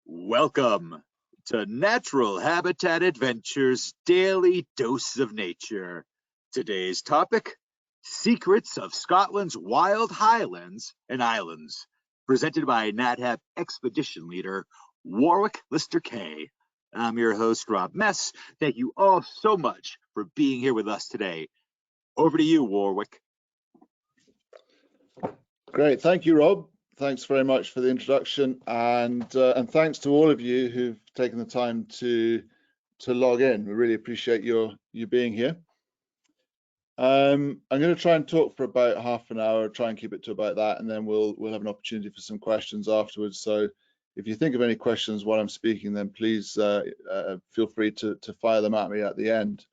Welcome to Natural Habitat Adventures Daily Dose of Nature. Today's topic, Secrets of Scotland's Wild Highlands and Islands, presented by NatHab Expedition Leader Warwick Lister-Kaye. I'm your host, Rob Mess. Thank you all so much for being here with us today. Over to you, Warwick. Great, thank you, Rob. Thanks very much for the introduction, and thanks to all of you who've taken the time to log in. We really appreciate you being here. I'm going to try and talk for about half an hour, try and keep it to about that, and then we'll have an opportunity for some questions afterwards. So if you think of any questions while I'm speaking, then please feel free to fire them at me at the end.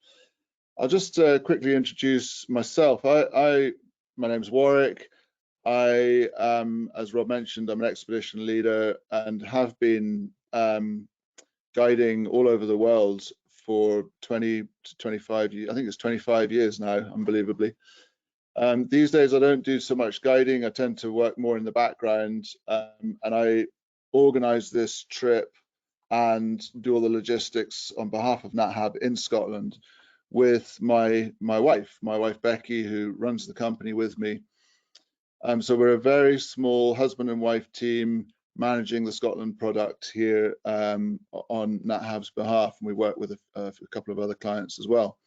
I'll just quickly introduce myself. My name's Warwick. I am, as Rob mentioned, I'm an expedition leader and have been guiding all over the world for 20 to 25 years. I think it's 25 years now, unbelievably. These days I don't do so much guiding. I tend to work more in the background, and I organize this trip and do all the logistics on behalf of NatHab in Scotland with my wife Becky, who runs the company with me. So we're a very small husband and wife team managing the Scotland product here on NatHab's behalf, and we work with a couple of other clients as well.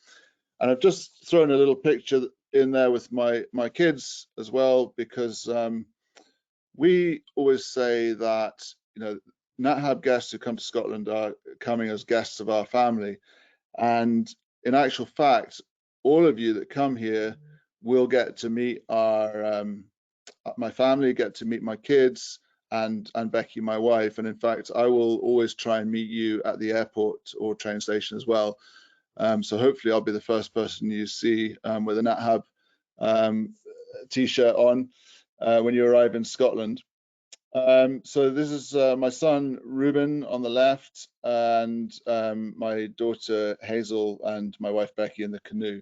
And I've just thrown a little picture in there with my kids as well, because we always say that, you know, NatHab guests who come to Scotland are coming as guests of our family, and in actual fact, all of you that come here will get to meet my family, get to meet my kids and Becky, my wife. And in fact, I will always try and meet you at the airport or train station as well. So hopefully I'll be the first person you see with a NatHab t-shirt on when you arrive in Scotland. So this is my son Ruben on the left, and my daughter Hazel and my wife Becky in the canoe.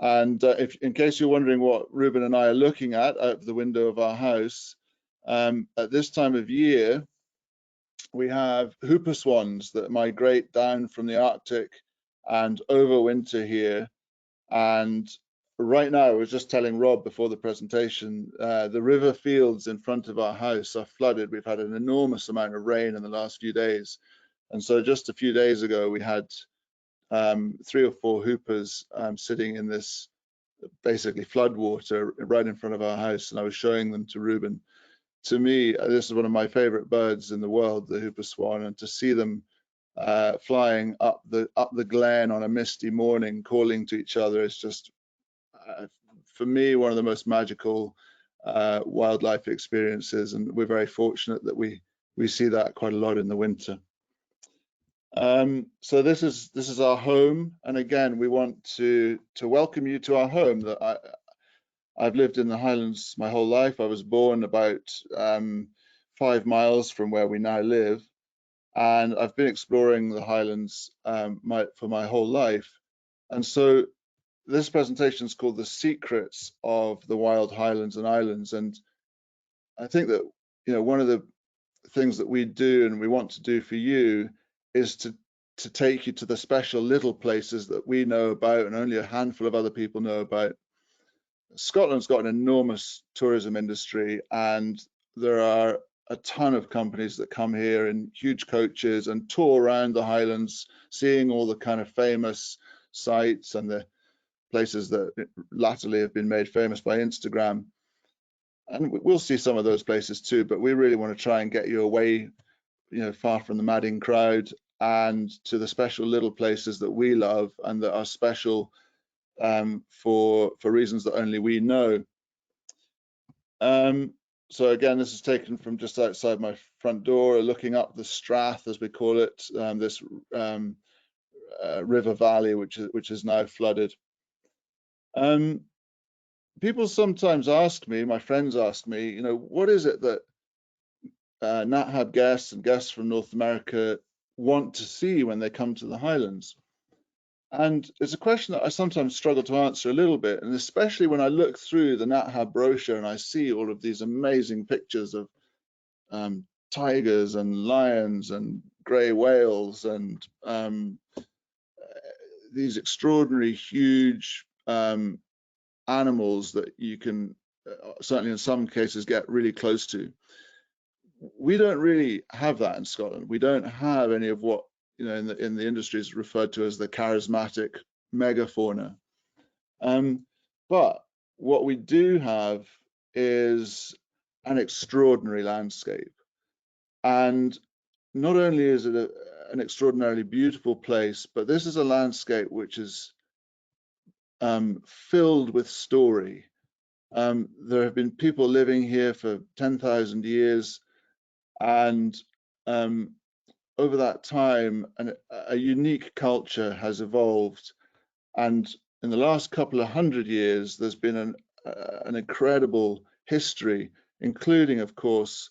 And in case you're wondering what Ruben and I are looking at out of the window of our house, at this time of year, we have whooper swans that migrate down from the Arctic and overwinter here. And right now, I was just telling Rob before the presentation, the river fields in front of our house are flooded. We've had an enormous amount of rain in the last few days. And so just a few days ago, we had 3 or 4 hoopers sitting in this basically flood water right in front of our house, and I was showing them to Ruben. To me, this is one of my favorite birds in the world, the whooper swan, and to see them flying up the glen on a misty morning, calling to each other, is just for me one of the most magical wildlife experiences, and we're very fortunate that we see that quite a lot in the winter. So this is our home, and again we want to welcome you to our home. That I've lived in the Highlands my whole life. I was born about 5 miles from where we now live, and I've been exploring the Highlands for my whole life. And so this presentation is called The Secrets of the Wild Highlands and Islands, and I think that, you know, one of the things that we do and we want to do for you is to take you to the special little places that we know about and only a handful of other people know about. Scotland's got an enormous tourism industry, and there are a ton of companies that come here in huge coaches and tour around the Highlands, seeing all the kind of famous sites and the places that latterly have been made famous by Instagram. And we'll see some of those places too, but we really want to try and get you away, you know, far from the madding crowd, and to the special little places that we love and that are special for reasons that only we know. So again, this is taken from just outside my front door, looking up the Strath, as we call it, this river valley which is now flooded. People sometimes ask me, my friends ask me, you know, what is it that NatHab guests and guests from North America want to see when they come to the Highlands? And it's a question that I sometimes struggle to answer a little bit, and especially when I look through the NatHab brochure and I see all of these amazing pictures of tigers and lions and grey whales and these extraordinary huge animals that you can certainly in some cases get really close to. We don't really have that in Scotland. We don't have any of what, you know, in the industry is referred to as the charismatic megafauna. But what we do have is an extraordinary landscape. And not only is it an extraordinarily beautiful place, but this is a landscape which is filled with story. There have been people living here for 10,000 years, and over that time, a unique culture has evolved. And in the last couple of hundred years, there's been an incredible history, including, of course,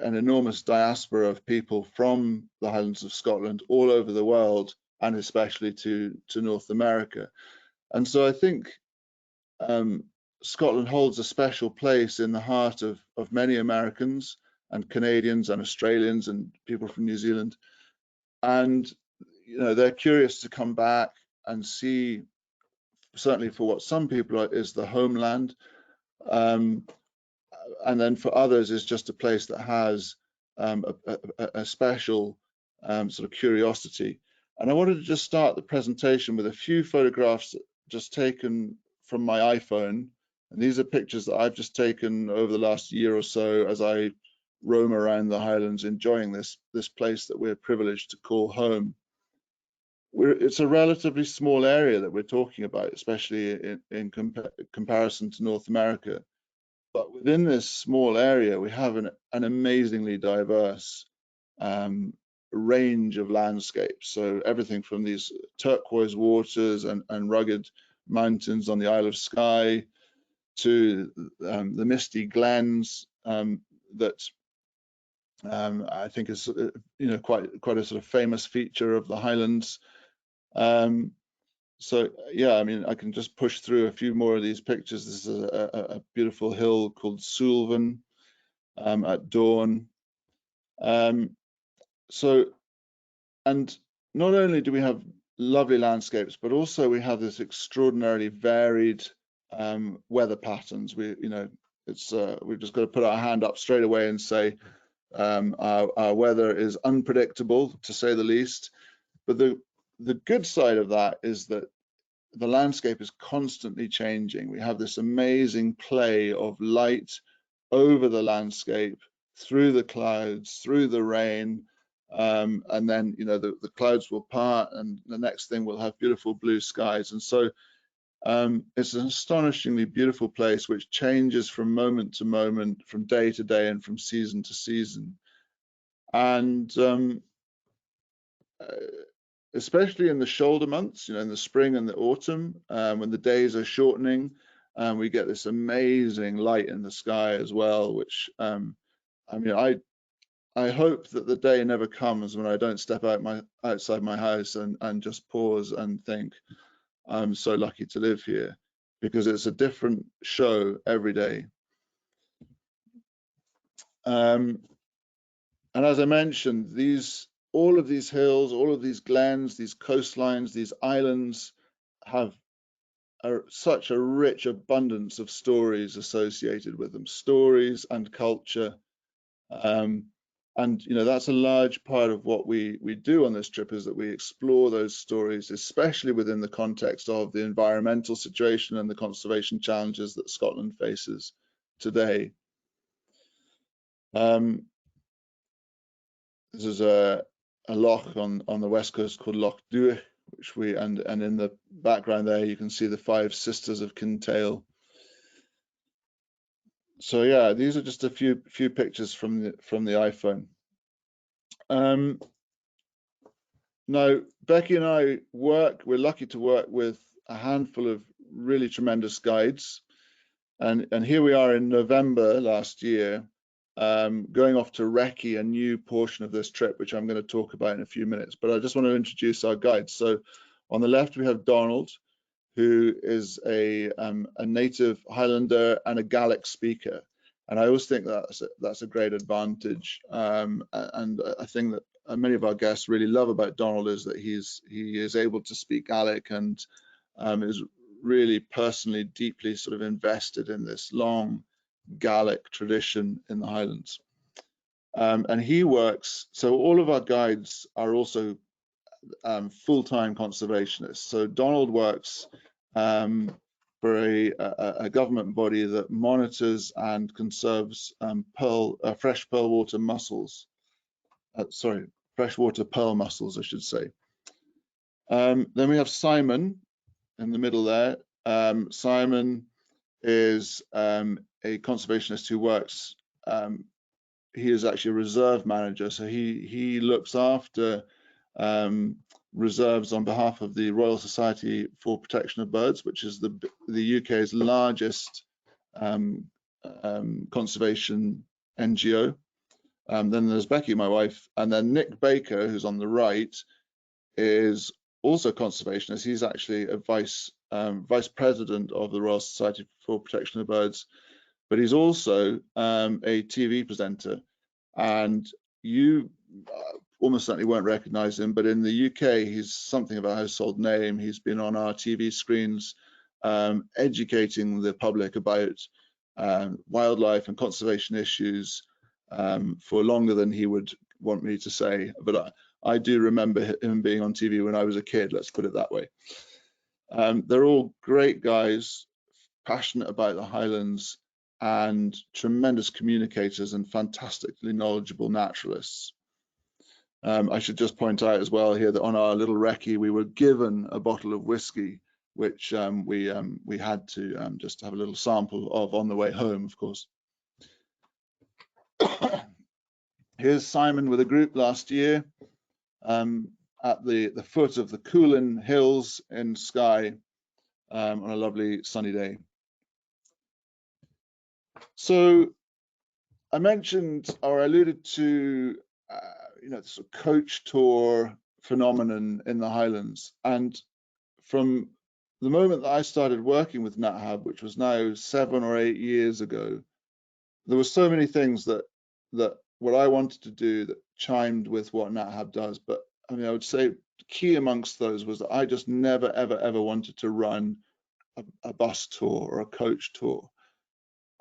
an enormous diaspora of people from the Highlands of Scotland all over the world, and especially to North America. And so I think Scotland holds a special place in the heart of many Americans and Canadians and Australians and people from New Zealand. And, you know, they're curious to come back and see, certainly for what some people is the homeland. And then for others is just a place that has a special sort of curiosity. And I wanted to just start the presentation with a few photographs just taken from my iPhone. And these are pictures that I've just taken over the last year or so as I roam around the Highlands, enjoying this place that we're privileged to call home. It's a relatively small area that we're talking about, especially in comparison to North America. But within this small area, we have an amazingly diverse range of landscapes. So everything from these turquoise waters and rugged mountains on the Isle of Skye to the misty glens that I think is, you know, quite a sort of famous feature of the Highlands. So yeah, I mean, I can just push through a few more of these pictures. This is a beautiful hill called Sulven at dawn. So, and not only do we have lovely landscapes, but also we have this extraordinarily varied weather patterns. You know, it's we've just got to put our hand up straight away and say our weather is unpredictable, to say the least. But the good side of that is that the landscape is constantly changing. We have this amazing play of light over the landscape, through the clouds, through the rain, and then, you know, the clouds will part, and the next thing we'll have beautiful blue skies. And so it's an astonishingly beautiful place which changes from moment to moment, from day to day, and from season to season. And especially in the shoulder months, you know, in the spring and the autumn, when the days are shortening, we get this amazing light in the sky as well, which I mean, I hope that the day never comes when I don't step outside my house and just pause and think, I'm so lucky to live here, because it's a different show every day. And as I mentioned, all of these hills, all of these glens, these coastlines, these islands have such a rich abundance of stories associated with them, stories and culture. And, you know, that's a large part of what we do on this trip, is that we explore those stories, especially within the context of the environmental situation and the conservation challenges that Scotland faces today. This is a loch on the west coast called Loch Duich, which and in the background there you can see the 5 Sisters of Kintail. So yeah, these are just a few pictures from the iPhone. Now Becky and I we're lucky to work with a handful of really tremendous guides, and here we are in November last year, going off to Recce, a new portion of this trip, which I'm going to talk about in a few minutes. But I just want to introduce our guides. So on the left we have Donald, who is a native Highlander and a Gaelic speaker, And I always think that's a great advantage. And I think that many of our guests really love about Donald is that he is able to speak Gaelic and is really personally deeply sort of invested in this long Gaelic tradition in the Highlands. And he works, so all of our guides are also full-time conservationists. So Donald works for a government body that monitors and conserves freshwater pearl mussels, I should say. Then we have Simon in the middle there. Simon is a conservationist who works. He is actually a reserve manager, so he looks after reserves on behalf of the Royal Society for Protection of Birds, which is the UK's largest conservation NGO. Then there's Becky, my wife, and then Nick Baker, who's on the right, is also conservationist. He's actually a vice president of the Royal Society for Protection of Birds, but he's also a TV presenter. And you almost certainly won't recognize him, but in the UK, he's something of a household name. He's been on our TV screens educating the public about wildlife and conservation issues for longer than he would want me to say. But I do remember him being on TV when I was a kid, let's put it that way. They're all great guys, passionate about the Highlands, and tremendous communicators and fantastically knowledgeable naturalists. I should just point out as well here that on our little recce, we were given a bottle of whiskey, which we had to just have a little sample of on the way home, of course. Here's Simon with a group last year at the foot of the Coolin Hills in Skye on a lovely sunny day. So I mentioned or alluded to the sort of coach tour phenomenon in the Highlands, and from the moment that I started working with NatHab, which was now 7 or 8 years ago, there were so many things that what I wanted to do that chimed with what NatHab does. But I mean, I would say key amongst those was that I just never ever wanted to run a bus tour or a coach tour.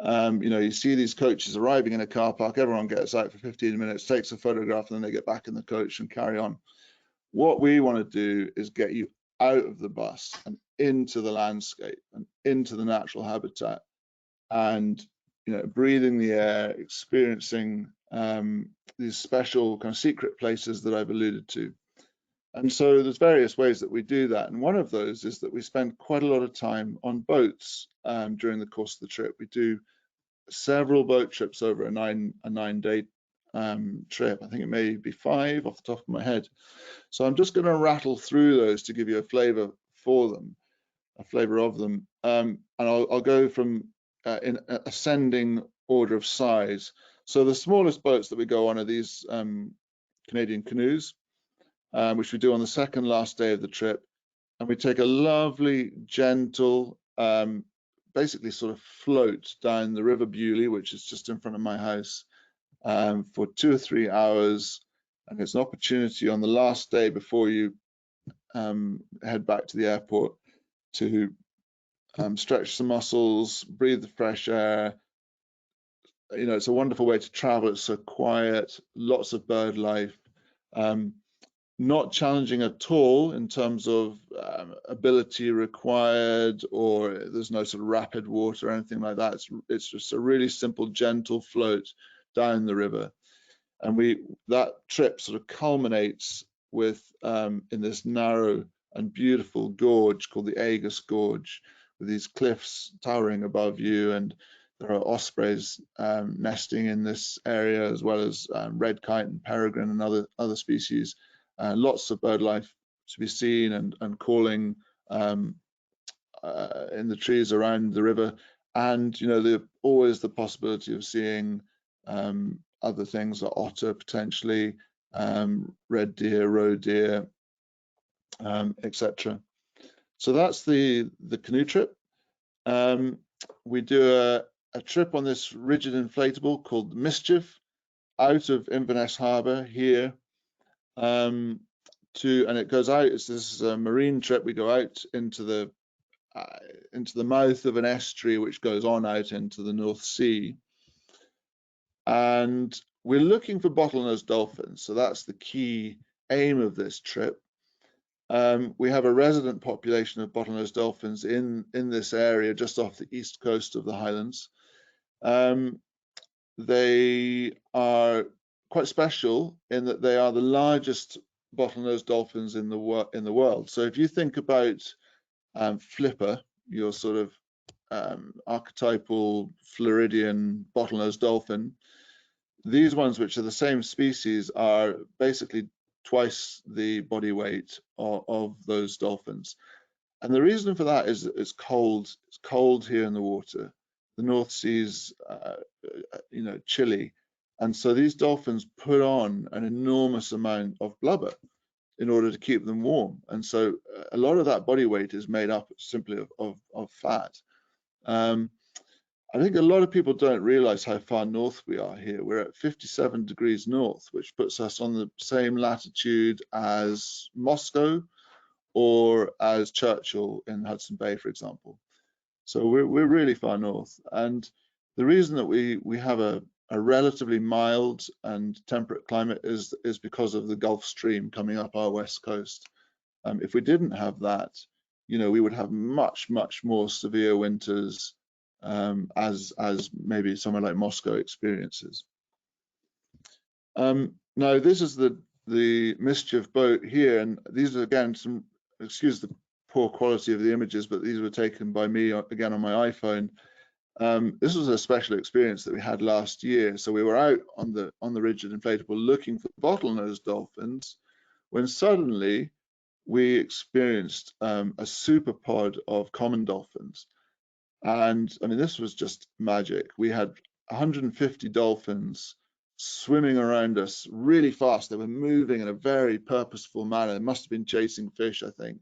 You see these coaches arriving in a car park, everyone gets out for 15 minutes, takes a photograph, and then they get back in the coach and carry on. What we want to do is get you out of the bus and into the landscape and into the natural habitat, and breathing the air, experiencing these special kind of secret places that I've alluded to. And so there's various ways that we do that, and one of those is that we spend quite a lot of time on boats during the course of the trip. We do several boat trips over a nine-day trip. I think it may be 5 off the top of my head. So I'm just going to rattle through those to give you a flavour for them, a flavour of them, and I'll go from in ascending order of size. So the smallest boats that we go on are these Canadian canoes, which we do on the second last day of the trip, and we take a lovely, gentle, basically sort of float down the River Bewley, which is just in front of my house, for 2 or 3 hours. And it's an opportunity on the last day before you head back to the airport to stretch some muscles, breathe the fresh air. It's a wonderful way to travel. It's so quiet, lots of bird life. Not challenging at all in terms of ability required, or there's no sort of rapid water or anything like that. It's just a really simple, gentle float down the river. And that trip sort of culminates with in this narrow and beautiful gorge called the Agus Gorge, with these cliffs towering above you, and there are ospreys nesting in this area, as well as red kite and peregrine and other species. Lots of bird life to be seen and calling in the trees around the river, and always the possibility of seeing other things like otter, potentially red deer, roe deer, etc. So that's the canoe trip. We do a trip on this rigid inflatable called Mischief out of Inverness Harbour here and it goes out. This is a marine trip. We go out into the mouth of an estuary which goes on out into the North Sea, and we're looking for bottlenose dolphins. So that's the key aim of this trip. We have a resident population of bottlenose dolphins in this area just off the east coast of the Highlands. They are quite special in that they are the largest bottlenose dolphins in the world. So if you think about Flipper, your sort of archetypal Floridian bottlenose dolphin, these ones, which are the same species, are basically twice the body weight of those dolphins. And the reason for that is it's cold. It's cold here in the water. The North Sea's, chilly. And so these dolphins put on an enormous amount of blubber in order to keep them warm. And so a lot of that body weight is made up simply of fat. I think a lot of people don't realize how far north we are here. We're at 57 degrees north, which puts us on the same latitude as Moscow or as Churchill in Hudson Bay, for example. So we're really far north. And the reason that we have a relatively mild and temperate climate is because of the Gulf Stream coming up our west coast. If we didn't have that, we would have much, much more severe winters as maybe somewhere like Moscow experiences. Now this is the Mischief boat here, and these are again some, excuse the poor quality of the images, but these were taken by me again on my iPhone. This was a special experience that we had last year. So we were out on the rigid inflatable looking for bottlenose dolphins, when suddenly we experienced a super pod of common dolphins. And I mean, this was just magic. We had 150 dolphins swimming around us really fast. They were moving in a very purposeful manner. They must have been chasing fish, I think,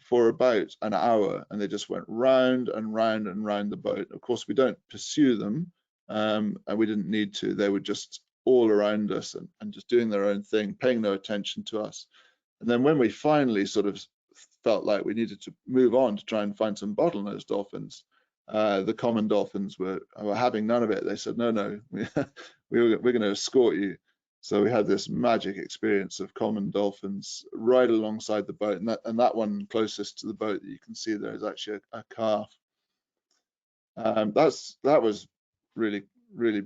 for about an hour, and they just went round and round and round the boat. Of course, we don't pursue them, and we didn't need to. They were just all around us and just doing their own thing, paying no attention to us. And then when we finally sort of felt like we needed to move on to try and find some bottlenose dolphins, the common dolphins were having none of it. They said, no, we're going to escort you. So we had this magic experience of common dolphins right alongside the boat, and that one closest to the boat that you can see there is actually a calf. That was really, really,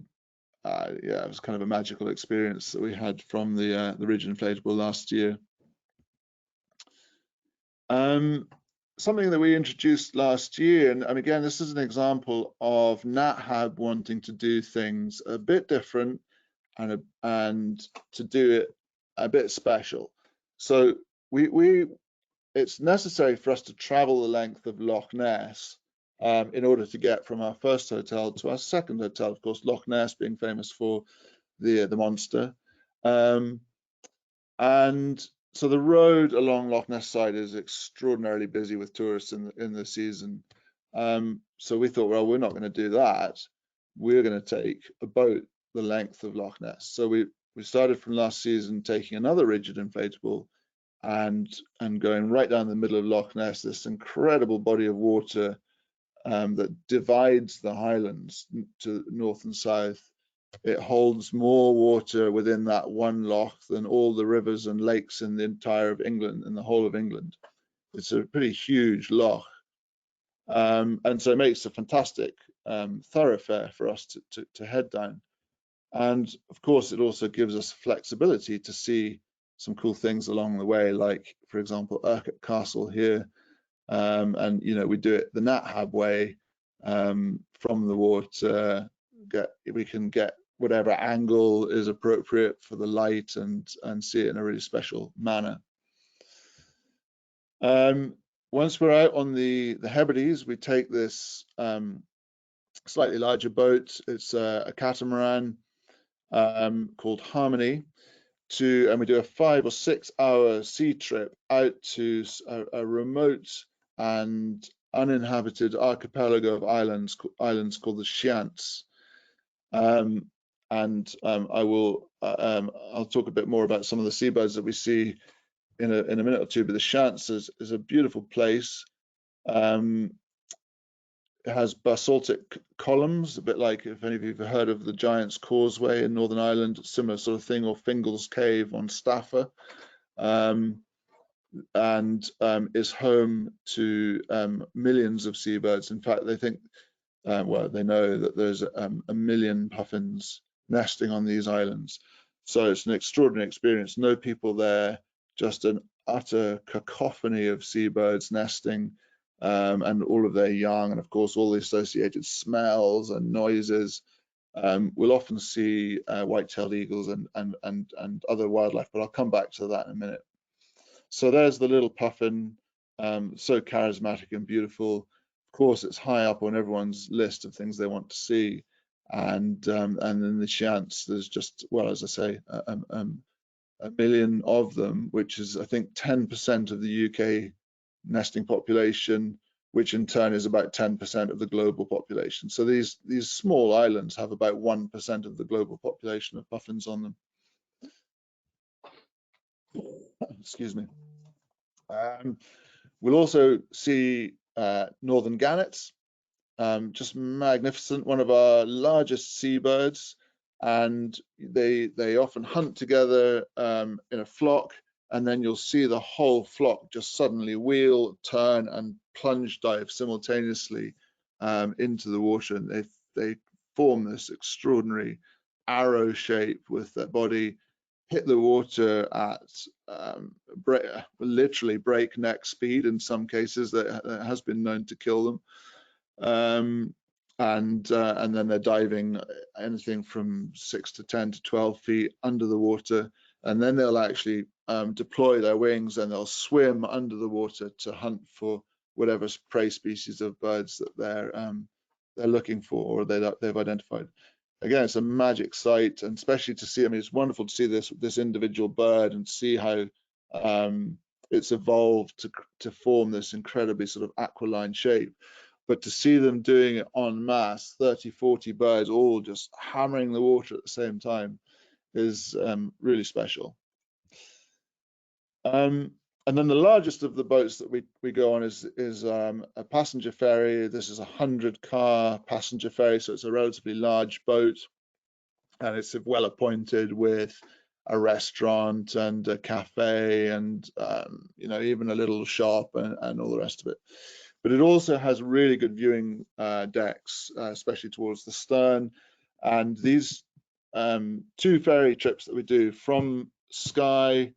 it was kind of a magical experience that we had from the rigid inflatable last year. Something that we introduced last year, and again, this is an example of NatHab wanting to do things a bit different and to do it a bit special. So it's necessary for us to travel the length of Loch Ness in order to get from our first hotel to our second hotel. Of course, Loch Ness being famous for the monster, and so the road along Loch Ness side is extraordinarily busy with tourists in the season. So we thought, well, we're not going to do that. We're going to take a boat the length of Loch Ness. So we started from last season taking another rigid inflatable and going right down the middle of Loch Ness, this incredible body of water that divides the Highlands to north and south. It holds more water within that one loch than all the rivers and lakes in the entire of England, in the whole of England. It's a pretty huge loch. And so it makes a fantastic thoroughfare for us to head down. And of course, it also gives us flexibility to see some cool things along the way, like, for example, Urquhart Castle here. And, we do it the NatHab way from the water. We can get whatever angle is appropriate for the light and see it in a really special manner. Once we're out on the Hebrides, we take this slightly larger boat. It's a catamaran called Harmony, and we do a 5 or 6 hour sea trip out to a remote and uninhabited archipelago of islands called the Highlands. I'll talk a bit more about some of the seabirds that we see in a minute or two, but the Highlands is a beautiful place. It has basaltic columns, a bit like, if any of you have heard of the Giant's Causeway in Northern Ireland, similar sort of thing, or Fingal's Cave on Staffa, and is home to millions of seabirds. In fact, they think, well, they know that there's a million puffins nesting on these islands. So it's an extraordinary experience. No people there, just an utter cacophony of seabirds nesting, and all of their young, and of course all the associated smells and noises. We'll often see white-tailed eagles and other wildlife, but I'll come back to that in a minute. So there's the little puffin, so charismatic and beautiful. Of course, it's high up on everyone's list of things they want to see, and in the Highlands, there's just, well, as I say, a million of them, which is, I think, 10% of the UK nesting population, which in turn is about 10% of the global population. So these small islands have about 1% of the global population of puffins on them. Excuse me. We'll also see northern gannets, just magnificent, one of our largest seabirds, and they often hunt together in a flock, and then you'll see the whole flock just suddenly wheel, turn, and plunge dive simultaneously into the water, and they form this extraordinary arrow shape with their body, hit the water at literally breakneck speed in some cases. That has been known to kill them. And then they're diving anything from 6 to 10 to 12 feet under the water, and then they'll actually deploy their wings and they'll swim under the water to hunt for whatever prey species of birds that they're looking for or they've identified. Again, it's a magic sight, and especially to see, I mean, it's wonderful to see this individual bird and see how it's evolved to form this incredibly sort of aquiline shape. But to see them doing it en masse, 30, 40 birds all just hammering the water at the same time, is really special. And then the largest of the boats that we go on is a passenger ferry. This is a 100-car passenger ferry, so it's a relatively large boat, and it's well appointed with a restaurant and a cafe and you know, even a little shop and all the rest of it. But it also has really good viewing decks, especially towards the stern. And these 2 ferry trips that we do from Skye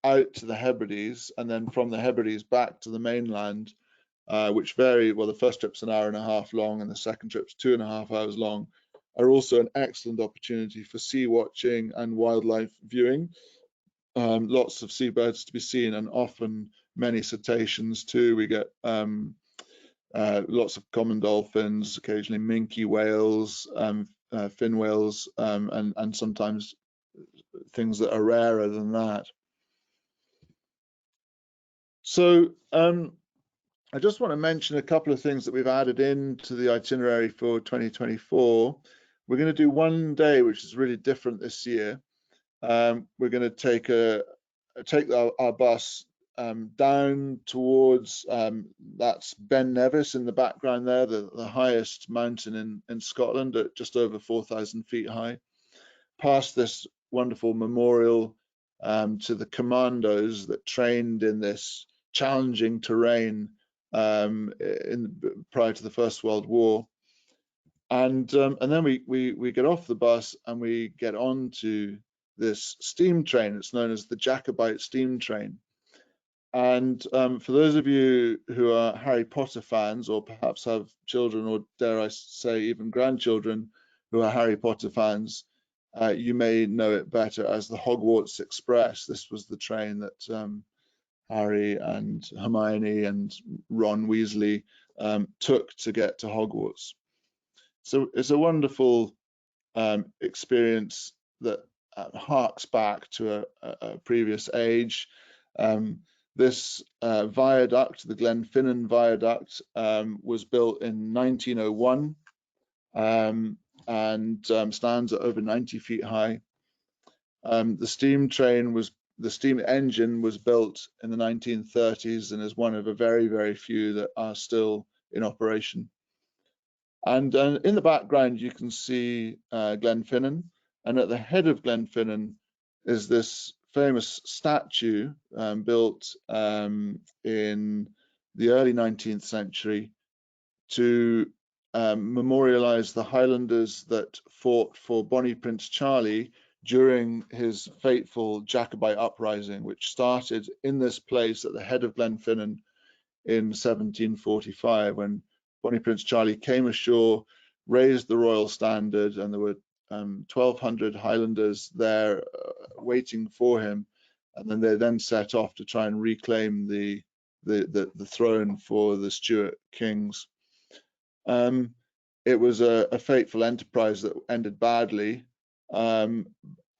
out to the Hebrides, and then from the Hebrides back to the mainland, which vary, well, the first trip's an hour and a half long and the second trip's 2.5 hours long, are also an excellent opportunity for sea watching and wildlife viewing. Lots of seabirds to be seen, and often many cetaceans too. We get lots of common dolphins, occasionally minke whales, fin whales, and sometimes things that are rarer than that. So I just want to mention a couple of things that we've added into the itinerary for 2024. We're going to do one day, which is really different this year. We're going to take our bus down towards that's Ben Nevis in the background there, the highest mountain in Scotland at just over 4,000 feet high, past this wonderful memorial to the commandos that trained in this challenging terrain prior to the First World War, and then we get off the bus and we get onto this steam train. It's known as the Jacobite steam train. And for those of you who are Harry Potter fans, or perhaps have children, or dare I say even grandchildren who are Harry Potter fans, you may know it better as the Hogwarts Express. This was the train that Harry and Hermione and Ron Weasley took to get to Hogwarts. So it's a wonderful experience that harks back to a previous age. This viaduct, the Glenfinnan Viaduct, was built in 1901 and stands at over 90 feet high. The steam engine was built in the 1930s and is one of a very, very few that are still in operation. And in the background, you can see Glenfinnan, and at the head of Glenfinnan is this famous statue built in the early 19th century to memorialize the Highlanders that fought for Bonnie Prince Charlie during his fateful Jacobite uprising, which started in this place at the head of Glenfinnan in 1745, when Bonnie Prince Charlie came ashore, raised the royal standard, and there were 1,200 Highlanders there waiting for him, and then they set off to try and reclaim the throne for the Stuart kings. It was a fateful enterprise that ended badly, and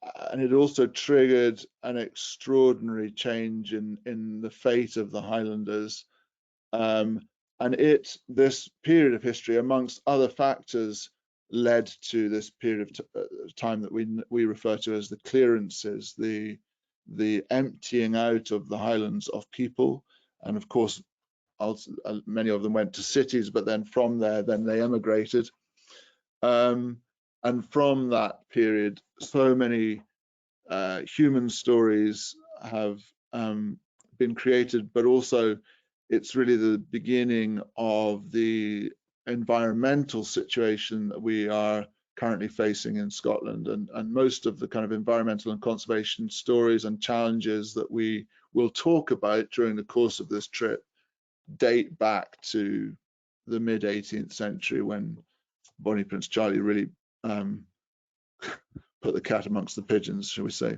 it also triggered an extraordinary change in the fate of the Highlanders. And this period of history, amongst other factors, led to this period of time that we refer to as the clearances, the emptying out of the Highlands of people. And of course, many of them went to cities, but then from there, then they emigrated. And from that period, so many human stories have been created, but also it's really the beginning of the environmental situation that we are currently facing in Scotland, and most of the kind of environmental and conservation stories and challenges that we will talk about during the course of this trip date back to the mid 18th century, when Bonnie Prince Charlie really put the cat amongst the pigeons, shall we say.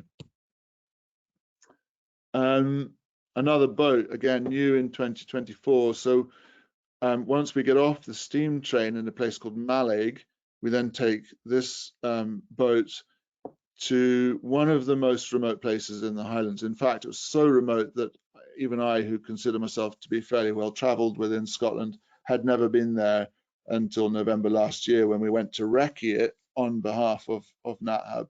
Another boat, again, new in 2024. So once we get off the steam train in a place called Mallaig, we then take this boat to one of the most remote places in the Highlands. In fact, it was so remote that even I, who consider myself to be fairly well travelled within Scotland, had never been there until November last year, when we went to recce it on behalf of NatHub.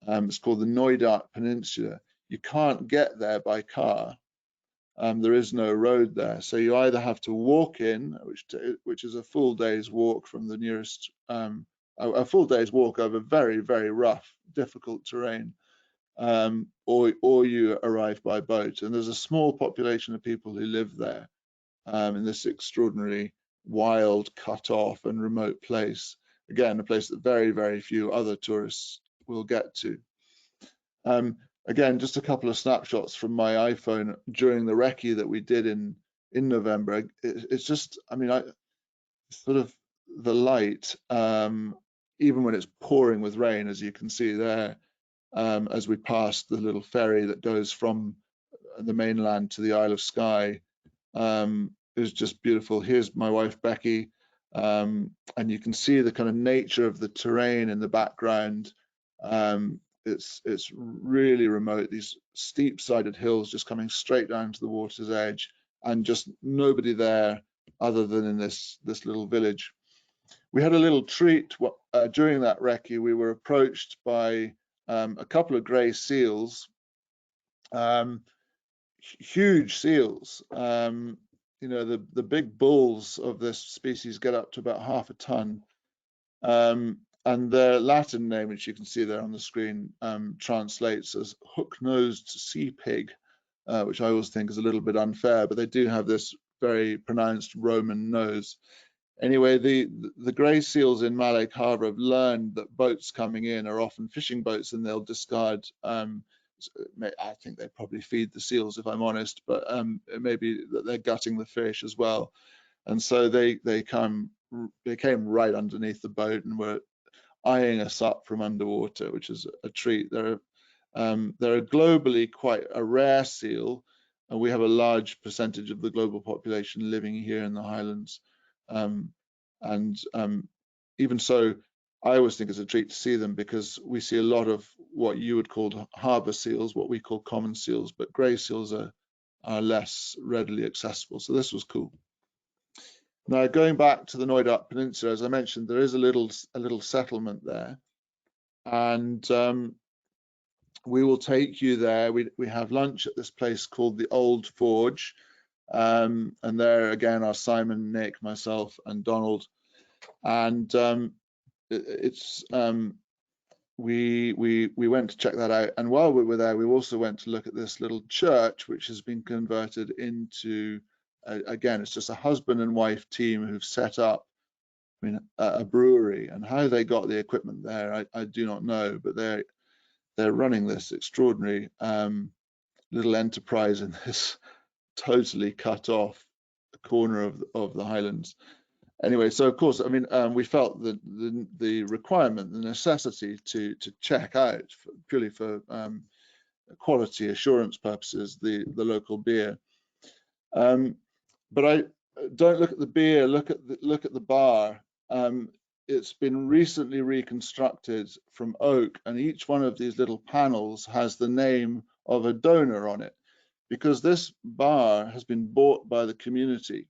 It's called the Knoydart Peninsula. You can't get there by car. There is no road there, so you either have to walk in, which is a full day's walk from the nearest, a full day's walk over very, very rough, difficult terrain, or you arrive by boat. And there's a small population of people who live there in this extraordinarily wild, cut off and remote place. Again, a place that very, very few other tourists will get to. Again, just a couple of snapshots from my iPhone during the recce that we did in November. It's just, I mean, sort of the light, even when it's pouring with rain, as you can see there, as we passed the little ferry that goes from the mainland to the Isle of Skye, is just beautiful. Here's my wife Becky, and you can see the kind of nature of the terrain in the background. It's really remote, these steep-sided hills just coming straight down to the water's edge, and just nobody there other than in this little village. We had a little treat during that recce. We were approached by a couple of grey seals, huge seals. You know, the big bulls of this species get up to about half a ton. And their Latin name, which you can see there on the screen, translates as hook-nosed sea pig, which I always think is a little bit unfair, but they do have this very pronounced Roman nose. Anyway, the grey seals in Mallaig Harbour have learned that boats coming in are often fishing boats, and they'll discard, I think they probably feed the seals, if I'm honest, but it may be that they're gutting the fish as well. And so they came right underneath the boat and were eyeing us up from underwater, which is a treat. They're globally quite a rare seal, and we have a large percentage of the global population living here in the Highlands. Even so, I always think it's a treat to see them, because we see a lot of what you would call harbour seals, what we call common seals, but grey seals are are less readily accessible. So this was cool. Now, going back to the Knoydart Peninsula, as I mentioned, there is a little settlement there, and we will take you there. We have lunch at this place called the Old Forge, and there again are Simon, Nick, myself, and Donald, and we went to check that out. And while we were there, we also went to look at this little church, which has been converted into again, it's just a husband and wife team who've set up, I mean, a brewery. And how they got the equipment there, I do not know, but they're running this extraordinary little enterprise in this totally cut off corner of the Highlands. Anyway, so of course, I mean, we felt that the requirement, the necessity to check out purely for quality assurance purposes the local beer. But I don't look at the beer. Look at the bar. It's been recently reconstructed from oak, and each one of these little panels has the name of a donor on it, because this bar has been bought by the community.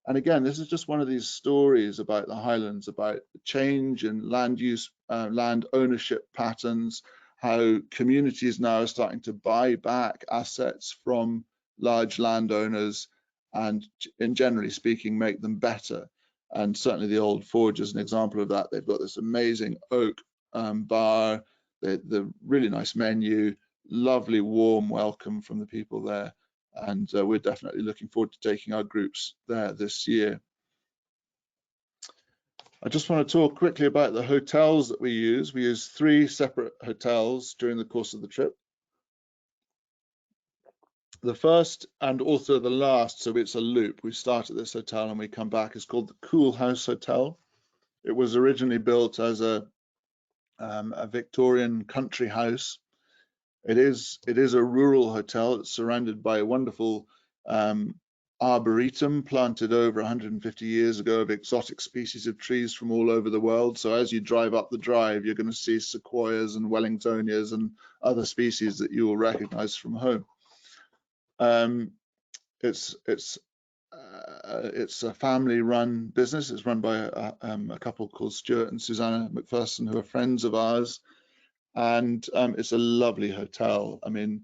And again, this is just one of these stories about the Highlands, about change in land use, land ownership patterns, how communities now are starting to buy back assets from large landowners and, in generally speaking, make them better. And certainly the Old Forge is an example of that. They've got this amazing oak bar, the really nice menu, lovely warm welcome from the people there. And we're definitely looking forward to taking our groups there this year. I just want to talk quickly about the hotels that we use. We use 3 separate hotels during the course of the trip. The first and also the last, so it's a loop. We start at this hotel and we come back. It's called the Cool House Hotel. It was originally built as a Victorian country house. It is a rural hotel. It's surrounded by a wonderful arboretum planted over 150 years ago of exotic species of trees from all over the world. So as you drive up the drive, you're going to see sequoias and Wellingtonias and other species that you will recognize from home. It's a family-run business. It's run by a couple called Stuart and Susanna McPherson, who are friends of ours. And it's a lovely hotel. I mean,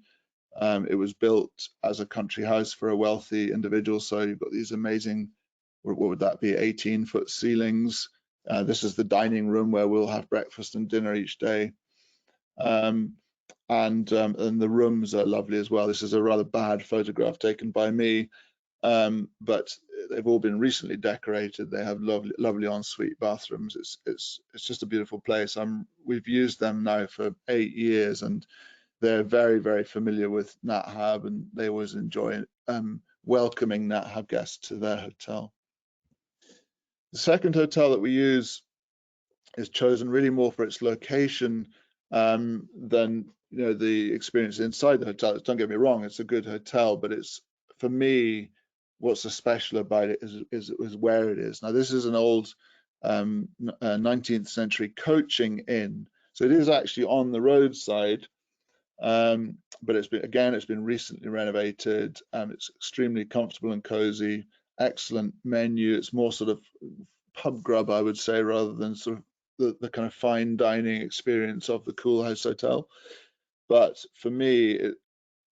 it was built as a country house for a wealthy individual. So you've got these amazing, what would that be, 18-foot ceilings. This is the dining room where we'll have breakfast and dinner each day. And the rooms are lovely as well. This is a rather bad photograph taken by me, but they've all been recently decorated. They have lovely ensuite bathrooms. It's just a beautiful place. We've used them now for 8 years, and they're very, very familiar with NatHab, and they always enjoy welcoming NatHab guests to their hotel. The second hotel that we use is chosen really more for its location than the experience inside the hotel. Don't get me wrong, it's a good hotel, but it's, for me, what's so special about it is where it is. Now, this is an old 19th century coaching inn, so it is actually on the roadside, but it's been recently renovated. It's extremely comfortable and cozy, excellent menu. It's more sort of pub grub, I would say, rather than sort of the kind of fine dining experience of the Cool House Hotel. But for me,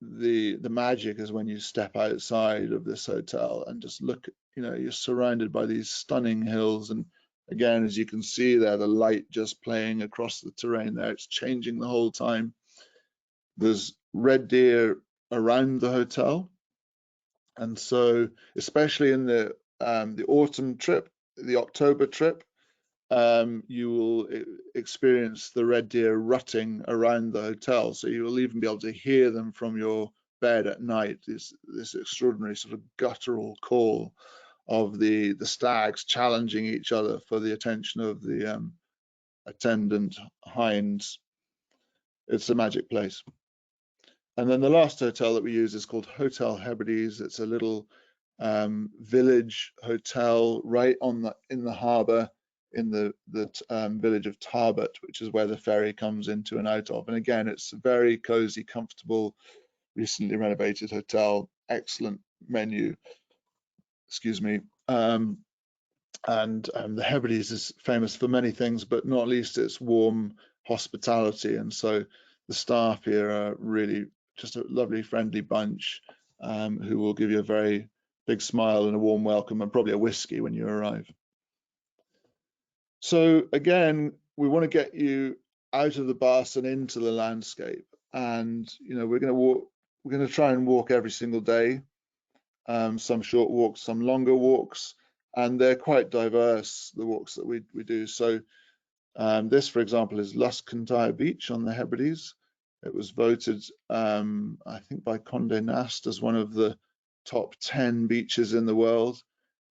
the magic is when you step outside of this hotel and just look, you're surrounded by these stunning hills, and again, as you can see there, the light just playing across the terrain there, it's changing the whole time. There's red deer around the hotel, and so especially in the autumn trip, the October trip, you will experience the red deer rutting around the hotel, so you will even be able to hear them from your bed at night. This extraordinary sort of guttural call of the stags challenging each other for the attention of the attendant hinds. It's a magic place. And then the last hotel that we use is called Hotel Hebrides. It's a little village hotel right in the harbour, in the village of Tarbert, which is where the ferry comes into and out of. And again, it's a very cozy, comfortable, recently renovated hotel. excellent menu, excuse me. And the Hebrides is famous for many things, but not least its warm hospitality. And so the staff here are really just a lovely, friendly bunch who will give you a very big smile and a warm welcome, and probably a whiskey when you arrive. So again, we want to get you out of the bus and into the landscape. And we're going to try and walk every single day. Some short walks, some longer walks, and they're quite diverse, the walks that we do. So this, for example, is Lochs Beach on the Hebrides. It was voted, I think, by Condé Nast as one of the top 10 beaches in the world.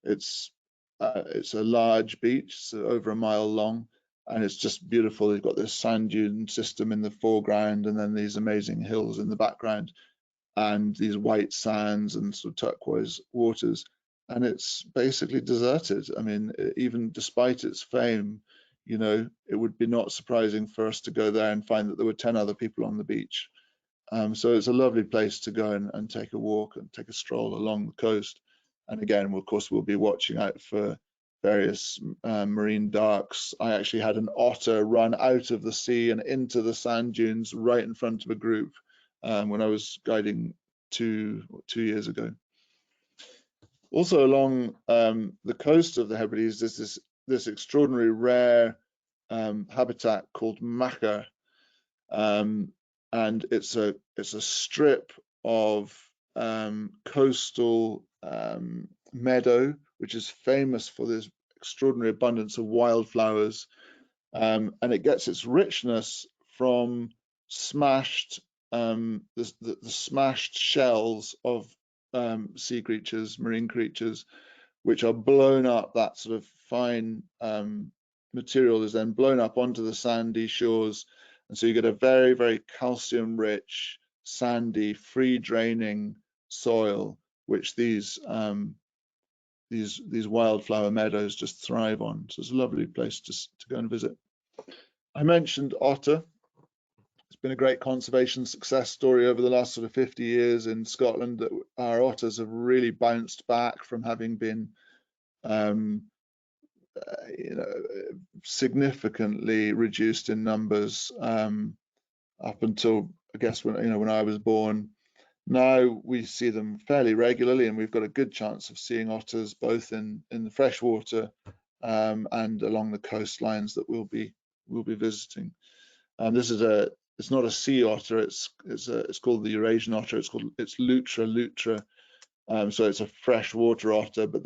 It's a large beach, so over a mile long, and it's just beautiful. You've got this sand dune system in the foreground, and then these amazing hills in the background, and these white sands and sort of turquoise waters, and it's basically deserted. I mean, even despite its fame, it would be not surprising for us to go there and find that there were 10 other people on the beach. So it's a lovely place to go and take a walk and take a stroll along the coast. And again, of course, we'll be watching out for various marine darks. I actually had an otter run out of the sea and into the sand dunes right in front of a group when I was guiding two years ago. Also along the coast of the Hebrides, there's this extraordinary rare habitat called macha, and it's a strip of coastal meadow, which is famous for this extraordinary abundance of wildflowers, and it gets its richness from smashed the smashed shells of sea creatures, marine creatures, which are blown up. That sort of fine material is then blown up onto the sandy shores, and so you get a very, very calcium rich, sandy, free draining soil, which these wildflower meadows just thrive on. So it's a lovely place to go and visit. I mentioned otter. It's been a great conservation success story over the last sort of 50 years in Scotland, that our otters have really bounced back from having been significantly reduced in numbers up until, I guess, when I was born. Now we see them fairly regularly, and we've got a good chance of seeing otters both in the freshwater and along the coastlines that we'll be visiting. It's not a sea otter. It's called the Eurasian otter. It's lutra. So it's a freshwater otter, but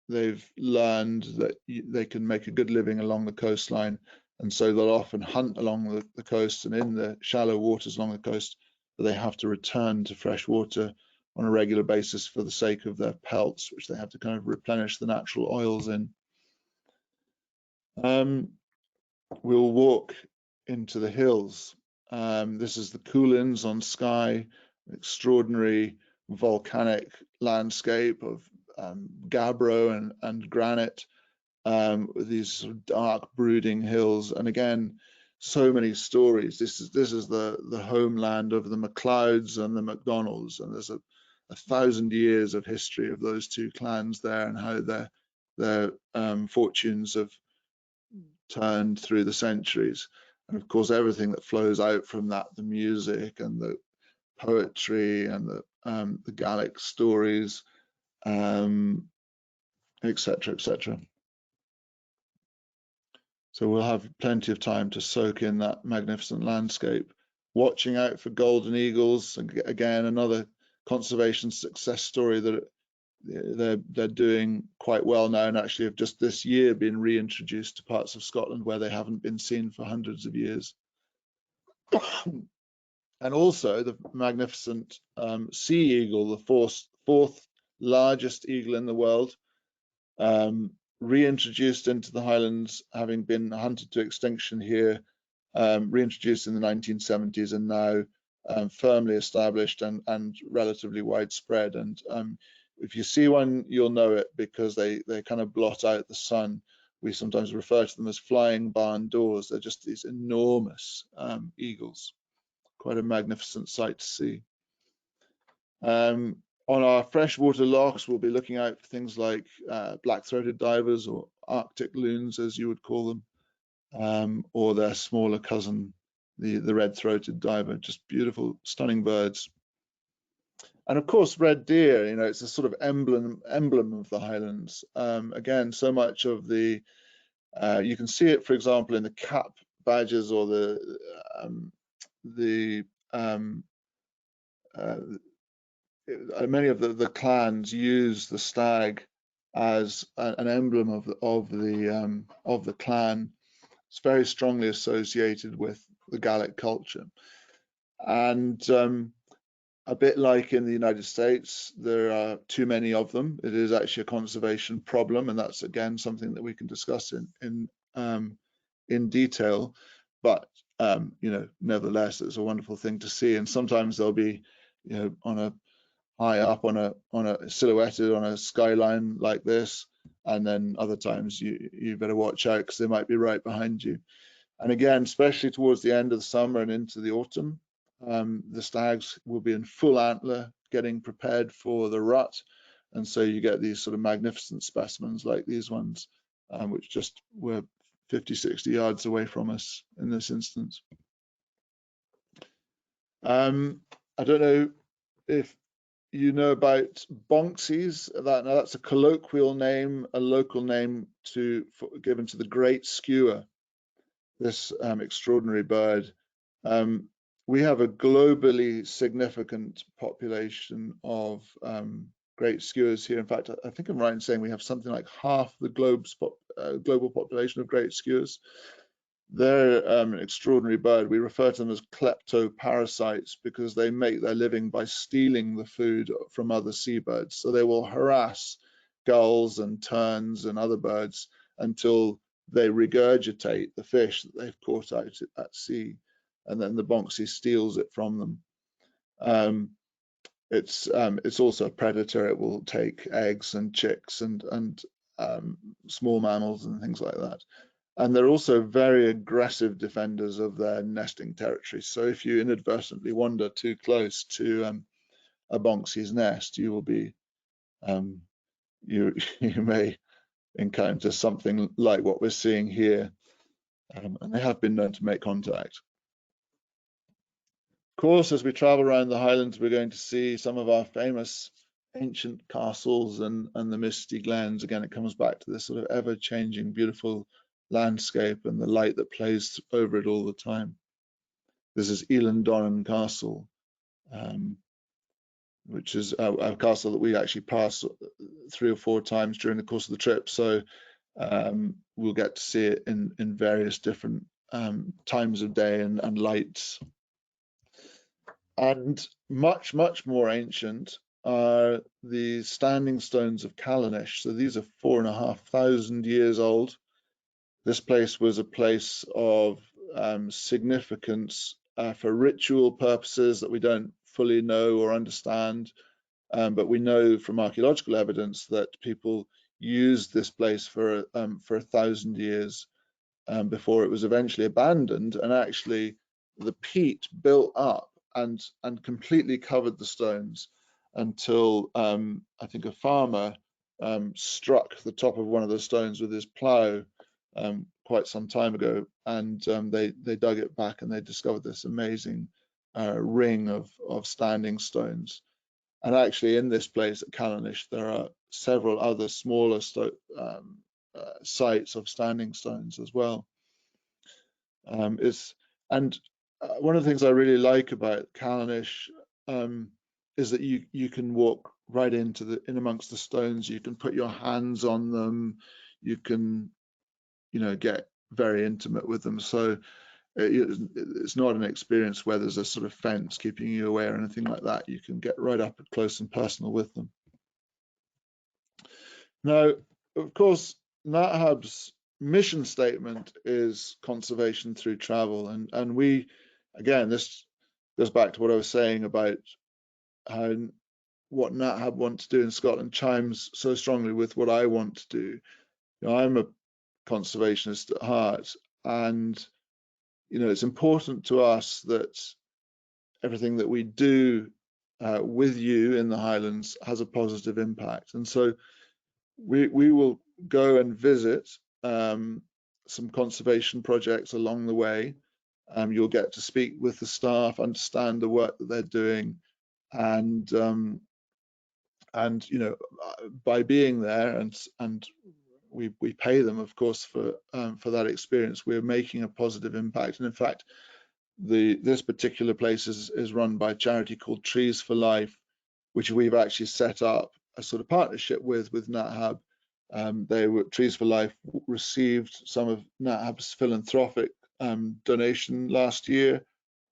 they've learned that they can make a good living along the coastline, and so they'll often hunt along the coast and in the shallow waters along the coast, but they have to return to fresh water on a regular basis for the sake of their pelts, which they have to kind of replenish the natural oils in. We'll walk into the hills. This is the Highlands on Skye, extraordinary volcanic landscape of gabbro and granite, with these sort of dark brooding hills, and again, so many stories. This is the homeland of the MacLeods and the MacDonalds, and there's a 1,000 years of history of those two clans there, and how their fortunes have turned through the centuries. And of course, everything that flows out from that, the music and the poetry and the Gaelic stories, etc., etc. So we'll have plenty of time to soak in that magnificent landscape, watching out for golden eagles. Again, another conservation success story that they're doing quite well now, and actually have just this year been reintroduced to parts of Scotland where they haven't been seen for hundreds of years. And also the magnificent sea eagle, the fourth largest eagle in the world, reintroduced into the Highlands, having been hunted to extinction here, reintroduced in the 1970s, and now firmly established and relatively widespread. And if you see one, you'll know it, because they kind of blot out the sun. We sometimes refer to them as flying barn doors. They're just these enormous eagles. Quite a magnificent sight to see. On our freshwater lochs, we'll be looking out for things like black-throated divers, or Arctic loons, as you would call them, or their smaller cousin, the red-throated diver. Just beautiful, stunning birds. And of course, red deer, you know, it's a sort of emblem of the Highlands. Again, so much of the, you can see it, for example, in the cap badges, or many of the clans use the stag as an emblem of the clan. It's very strongly associated with the Gaelic culture, and a bit like in the United States, there are too many of them. It is actually a conservation problem, and that's again something that we can discuss in detail. But you know, nevertheless, it's a wonderful thing to see. And sometimes they'll be, you know, on a high up on a silhouetted on a skyline like this, and then other times you better watch out because they might be right behind you. And again, especially towards the end of the summer and into the autumn, the stags will be in full antler, getting prepared for the rut, and so you get these sort of magnificent specimens like these ones, which just were 50-60 yards away from us in this instance. I don't know if you know about bonxies. That's a colloquial name, a local name given to the great skua, this extraordinary bird. We have a globally significant population of great skuas here. In fact, I think I'm right in saying we have something like half the global population of great skuas. They're an extraordinary bird. We refer to them as kleptoparasites because they make their living by stealing the food from other seabirds. So they will harass gulls and terns and other birds until they regurgitate the fish that they've caught out at sea, and then the bonxie steals it from them. It's also a predator. It will take eggs and chicks and small mammals and things like that. And they're also very aggressive defenders of their nesting territory. So if you inadvertently wander too close to a bonxie's nest, you will be you may encounter something like what we're seeing here, and they have been known to make contact. Of course, as we travel around the Highlands, we're going to see some of our famous ancient castles and the misty glens. Again, it comes back to this sort of ever-changing, beautiful landscape and the light that plays over it all the time. This is Elandonnan Castle, which is a castle that we actually pass 3 or 4 times during the course of the trip. So we'll get to see it in various different times of day and lights. And much, much more ancient are the standing stones of Callanish. So these are 4,500 years old. This place was a place of significance for ritual purposes that we don't fully know or understand, but we know from archaeological evidence that people used this place for 1,000 years before it was eventually abandoned, and actually the peat built up and completely covered the stones until I think a farmer struck the top of one of the stones with his plough quite some time ago, and they dug it back and they discovered this amazing ring of standing stones. And actually in this place at Callanish there are several other smaller sites of standing stones as well. One of the things I really like about Callanish is that you can walk right in amongst the stones. You can put your hands on them. You can, you know, get very intimate with them. So it's not an experience where there's a sort of fence keeping you away or anything like that. You can get right up close and personal with them. Now, of course, NatHab's mission statement is conservation through travel, and we, again, this goes back to what I was saying about how what NatHab want to do in Scotland chimes so strongly with what I want to do. You know, I'm a conservationist at heart, and you know, it's important to us that everything that we do with you in the Highlands has a positive impact. And so we will go and visit some conservation projects along the way. You'll get to speak with the staff, understand the work that they're doing, and you know, by being there, and we pay them, of course, for that experience. We're making a positive impact. And in fact, this particular place is run by a charity called Trees for Life, which we've actually set up a sort of partnership with NatHab. Trees for Life received some of NatHab's philanthropic donation last year,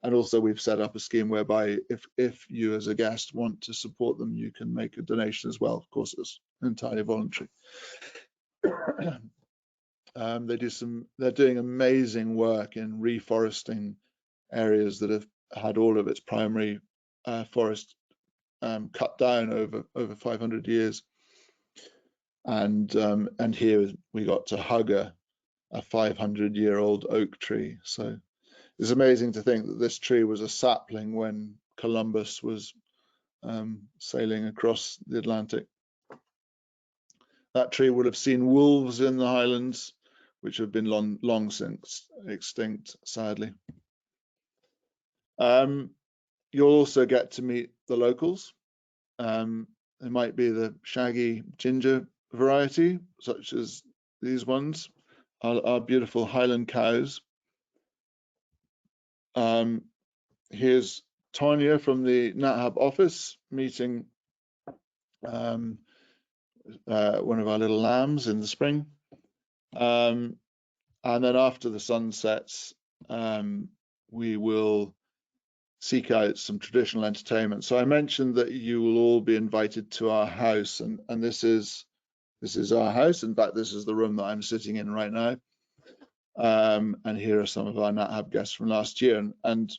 and also we've set up a scheme whereby if you as a guest want to support them, you can make a donation as well. Of course, it's entirely voluntary. They're doing amazing work in reforesting areas that have had all of its primary forest cut down over 500 years. And here we got to hug a 500-year-old oak tree. So it's amazing to think that this tree was a sapling when Columbus was sailing across the Atlantic. That tree would have seen wolves in the Highlands, which have been long since extinct, sadly. You'll also get to meet the locals. It might be the shaggy ginger variety, such as these ones, our beautiful Highland cows. Here's Tanya from the NatHab office meeting one of our little lambs in the spring. And then after the sun sets, we will seek out some traditional entertainment. So I mentioned that you will all be invited to our house, and this is our house. In fact, this is the room that I'm sitting in right now. And here are some of our NatHab guests from last year. And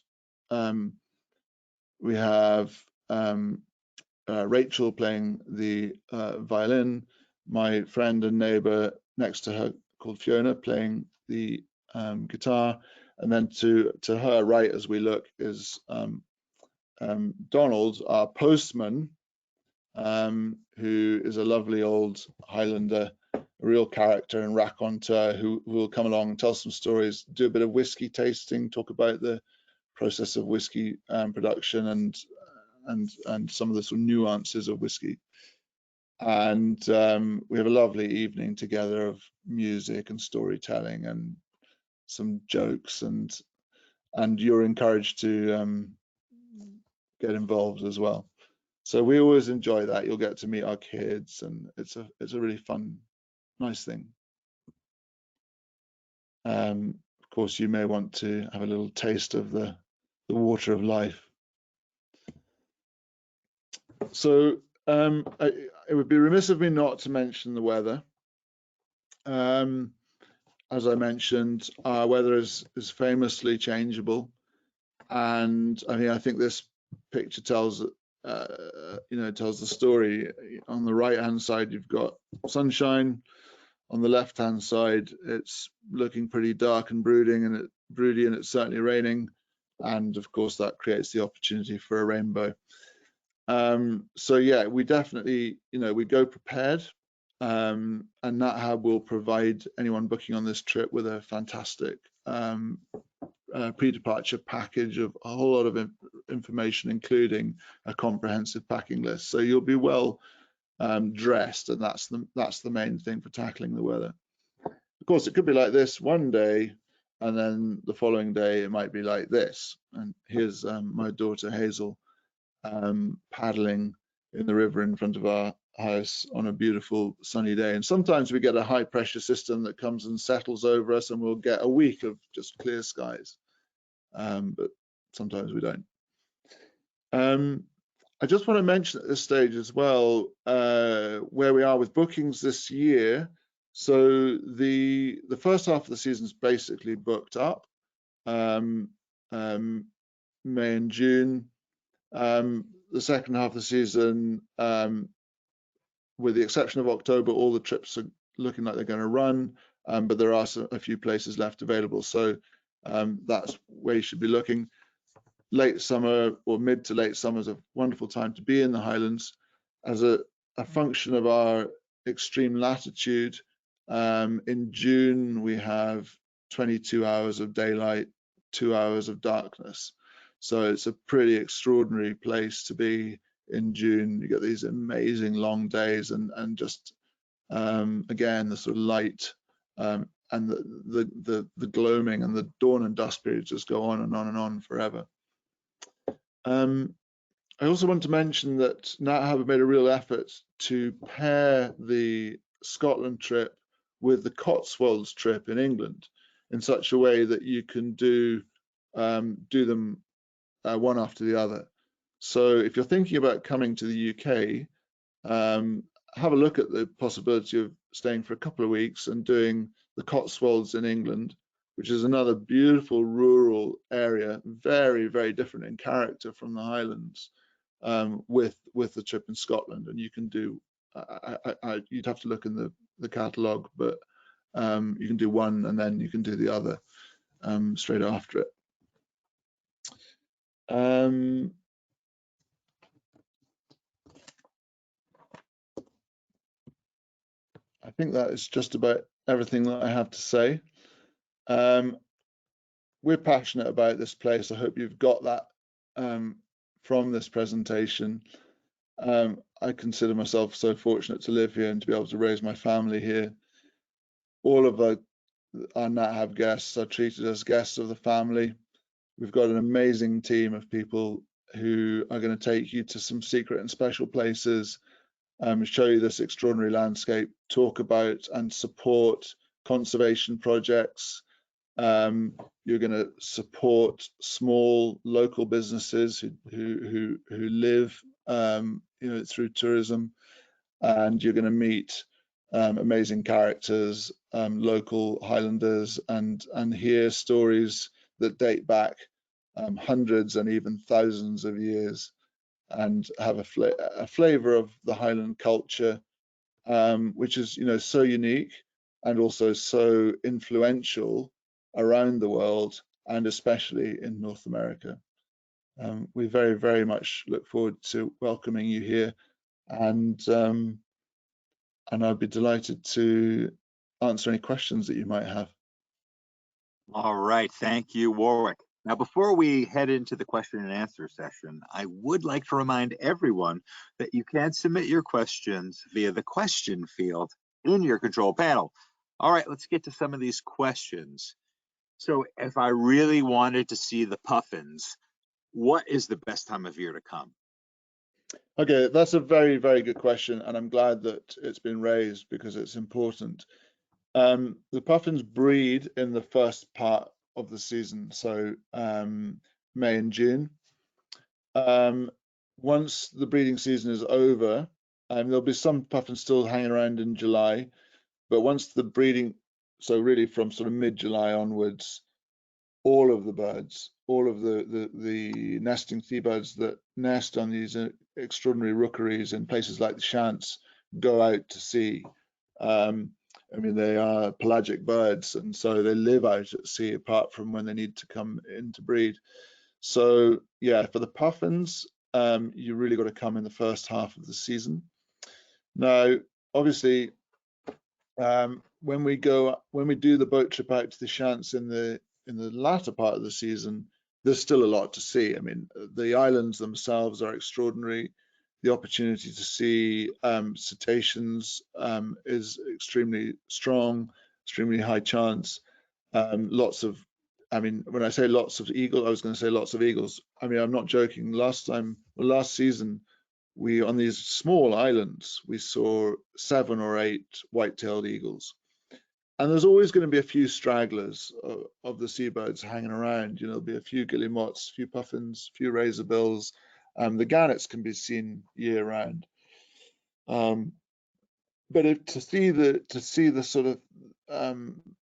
we have Rachel playing the violin, my friend and neighbor next to her called Fiona playing the guitar, and then to her right as we look is Donald, our postman, who is a lovely old Highlander, a real character and raconteur who will come along and tell some stories, do a bit of whiskey tasting, talk about the process of whiskey production and some of the sort of nuances of whiskey. And we have a lovely evening together of music and storytelling and some jokes, and you're encouraged to get involved as well. So we always enjoy that. You'll get to meet our kids, and it's a really fun, nice thing. Of course, you may want to have a little taste of the water of life. So it would be remiss of me not to mention the weather. As I mentioned, our weather is famously changeable, and I think this picture tells tells the story. On the right hand side you've got sunshine, on the left hand side it's looking pretty dark and broody, and it's certainly raining, and of course that creates the opportunity for a rainbow. So yeah, we definitely, we go prepared, and NatHab will provide anyone booking on this trip with a fantastic pre-departure package of a whole lot of information, including a comprehensive packing list. So you'll be well dressed, and that's the main thing for tackling the weather. Of course, it could be like this one day, and then the following day it might be like this. And here's my daughter Hazel paddling in the river in front of our house on a beautiful sunny day. And sometimes we get a high pressure system that comes and settles over us, and we'll get a week of just clear skies, but sometimes we don't. I just want to mention at this stage as well where we are with bookings this year. So the first half of the season is basically booked up, May and June. The second half of the season, with the exception of October, all the trips are looking like they're going to run, but there are a few places left available. So that's where you should be looking. late summer or mid to late summer is a wonderful time to be in the Highlands as a function of our extreme latitude. In June, we have 22 hours of daylight, 2 hours of darkness. So it's a pretty extraordinary place to be in June. You get these amazing long days and just, again, the sort of light and the gloaming and the dawn and dusk periods just go on and on and on forever. I also want to mention that NatHab have made a real effort to pair the Scotland trip with the Cotswolds trip in England in such a way that you can do them one after the other. So if you're thinking about coming to the UK, have a look at the possibility of staying for a couple of weeks and doing the Cotswolds in England, which is another beautiful rural area, very, very different in character from the Highlands, with the trip in Scotland. And you can do, you'd have to look in the catalogue, but you can do one and then you can do the other straight after it. I think that is just about everything that I have to say. We're passionate about this place. I hope you've got that from this presentation. I consider myself so fortunate to live here and to be able to raise my family here. All of our NatHab guests are treated as guests of the family. We've got an amazing team of people who are going to take you to some secret and special places, show you this extraordinary landscape, talk about and support conservation projects. You're going to support small local businesses who live, through tourism, and you're going to meet amazing characters, local Highlanders, and hear stories that date back hundreds and even thousands of years, and have a flavour of the Highland culture, which is so unique and also so influential around the world, and especially in North America. We very, very much look forward to welcoming you here, and I'd be delighted to answer any questions that you might have. All right, thank you, Warwick. Now, before we head into the question and answer session, I would like to remind everyone that you can submit your questions via the question field in your control panel. All right, let's get to some of these questions. So if I really wanted to see the puffins, what is the best time of year to come? Okay, that's a very, very good question, and I'm glad that it's been raised because it's important. The puffins breed in the first part of the season, so May and June. Once the breeding season is over, there'll be some puffins still hanging around in July, but once the breeding, so really from sort of mid-July onwards, all of the birds, all of the nesting seabirds that nest on these extraordinary rookeries in places like the Shants go out to sea. They are pelagic birds, and so they live out at sea apart from when they need to come in to breed. So yeah, for the puffins, you really got to come in the first half of the season. Now, obviously, when we do the boat trip out to the Shants in the latter part of the season, there's still a lot to see. I mean, the islands themselves are extraordinary. The opportunity to see cetaceans is extremely strong, extremely high chance. Lots of, when I say lots of eagles, I was going to say lots of eagles. I mean, I'm not joking. Last season, on these small islands, we saw 7 or 8 white-tailed eagles. And there's always going to be a few stragglers of the seabirds hanging around. There'll be a few guillemots, a few puffins, a few razorbills. The gannets can be seen year round. But to see the sort of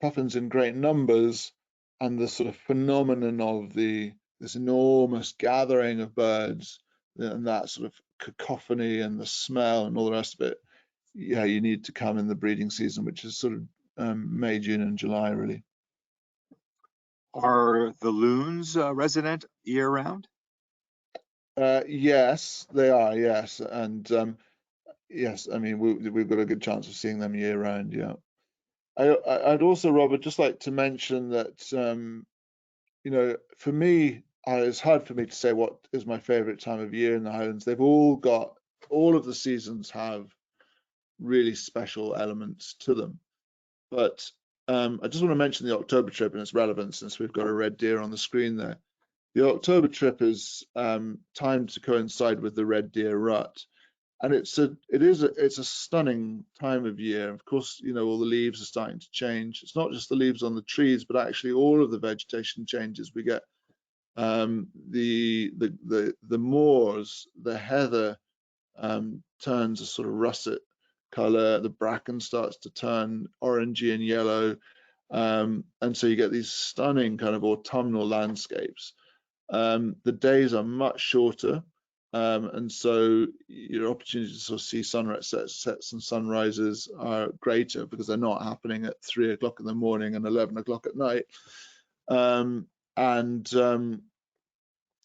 puffins in great numbers, and the sort of phenomenon of this enormous gathering of birds, and that sort of cacophony and the smell and all the rest of it, yeah, you need to come in the breeding season, which is sort of May, June, and July, really. Are the loons resident year-round? Yes, they are. Yes, and yes, I mean we've got a good chance of seeing them year round. Yeah. I'd also, Robert, just like to mention that you know, for me, it's hard for me to say what is my favourite time of year in the Highlands. They've all of the seasons have really special elements to them. But I just want to mention the October trip and its relevance, since we've got a red deer on the screen there. The October trip is timed to coincide with the red deer rut, and it's a stunning time of year. Of course, you know, all the leaves are starting to change. It's not just the leaves on the trees, but actually all of the vegetation changes. We get the moors, the heather turns a sort of russet color, the bracken starts to turn orangey and yellow, and so you get these stunning kind of autumnal landscapes. The days are much shorter, and so your opportunity to sort of see sunrise sets and sunrises are greater because they're not happening at 3 o'clock in the morning and 11 o'clock at night. And the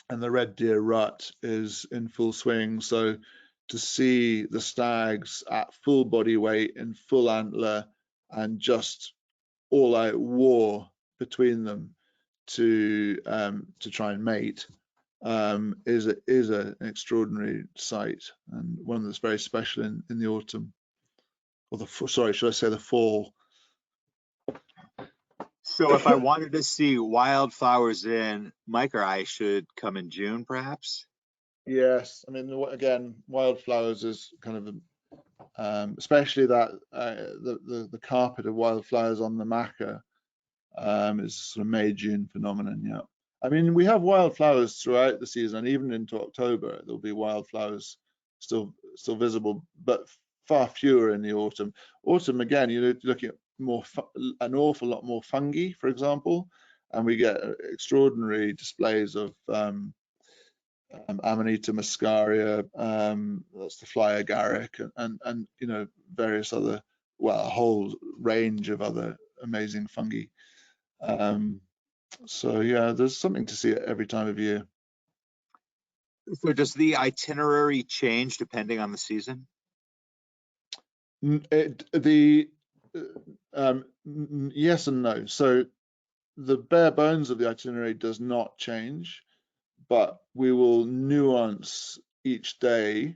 red deer rut is in full swing. So to see the stags at full body weight in full antler and just all out war between them to try and mate is an extraordinary sight, and one that's very special in the autumn, or sorry, should I say the fall. So if I wanted to see wildflowers in, Mike or I should come in June, perhaps? Yes, I mean, again, wildflowers is kind of especially that the carpet of wildflowers on the maca is sort of May-June phenomenon. Yeah, I mean, we have wildflowers throughout the season, and even into October there'll be wildflowers still visible, but far fewer in the autumn. Autumn, again, you're looking at an awful lot more fungi, for example, and we get extraordinary displays of Amanita muscaria, that's the fly agaric, and you know, various other, well, a whole range of other amazing fungi. So yeah, there's something to see at every time of year. So does the itinerary change depending on the season? Yes and no. So the bare bones of the itinerary does not change, but we will nuance each day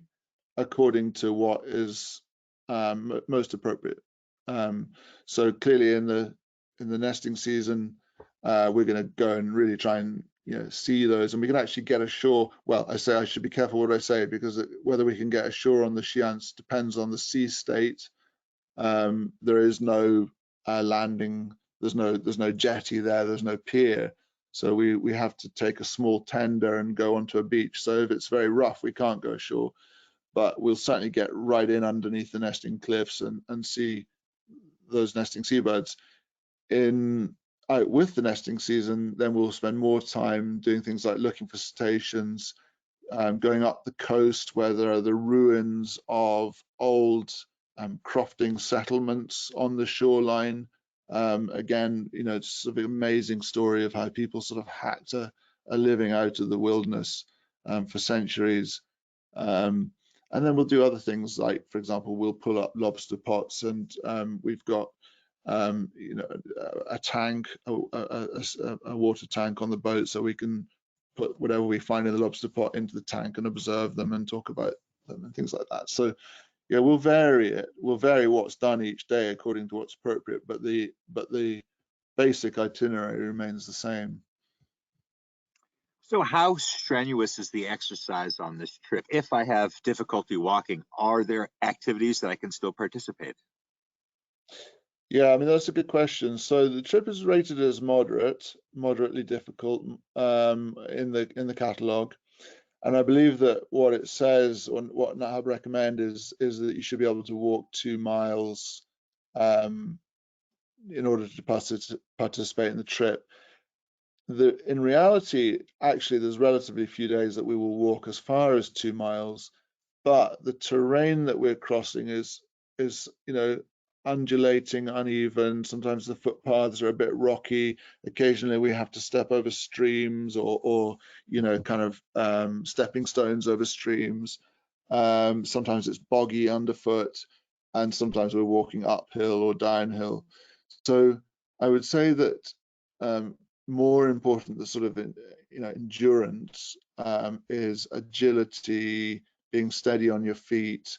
according to what is most appropriate. So clearly in the nesting season, we're going to go and really try and see those, and we can actually get ashore. Well, I say I should be careful what I say, because whether we can get ashore on the Shiants depends on the sea state. There is no landing. There's no jetty there. There's no pier. So we have to take a small tender and go onto a beach. So if it's very rough, we can't go ashore, but we'll certainly get right in underneath the nesting cliffs and see those nesting seabirds. Out with the nesting season, then we'll spend more time doing things like looking for cetaceans, going up the coast where there are the ruins of old crofting settlements on the shoreline. Again, you know, it's sort of an amazing story of how people sort of hacked a living out of the wilderness for centuries. And then we'll do other things like, for example, we'll pull up lobster pots, and we've got you know, a tank, a water tank on the boat, so we can put whatever we find in the lobster pot into the tank and observe them and talk about them and things like that. So yeah, we'll vary it. We'll vary what's done each day according to what's appropriate, but the basic itinerary remains the same. So how strenuous is the exercise on this trip? If I have difficulty walking, are there activities that I can still participate? Yeah, I mean, that's a good question. So the trip is rated as moderately difficult in the catalogue, and I believe that what it says, or what NatHub recommend, is that you should be able to walk 2 miles in order to participate in the trip. In reality, actually, there's relatively few days that we will walk as far as 2 miles, but the terrain that we're crossing is you know, undulating, uneven. Sometimes the footpaths are a bit rocky. Occasionally we have to step over streams or you know, kind of stepping stones over streams. Sometimes it's boggy underfoot, and sometimes we're walking uphill or downhill. So I would say that more important than sort of endurance is agility, being steady on your feet.